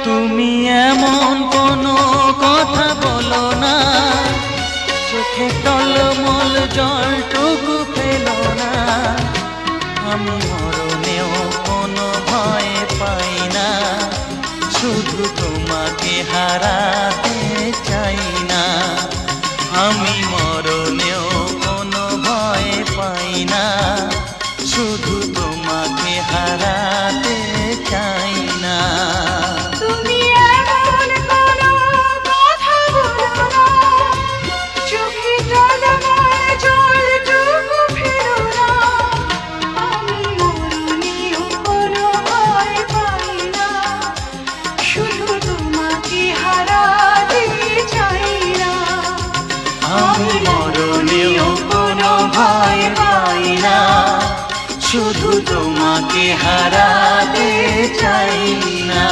তুমি এমন কোনো কথা বলো না, চোখে টলমল জলটুকু ফেলো না। আমি মরণেও কোনো ভয় পাই না, শুধু তোমাকে হারাতে চাই না। আমি মরণেও কোনো ভয় পাই না, শুধু তোমাকে হারাতে চাই না। তুমি এমন কোনো কথা বলো না, চোখে টলমল জলটুকু ফেলো না। আমি মরণেও কোনো ভয় পাই না, শুধু তোমাকে হারাতে চাই না। আমি মরণেও কোনো ভয় পাই না, শুধু তোমাকে হারাতে চাই না।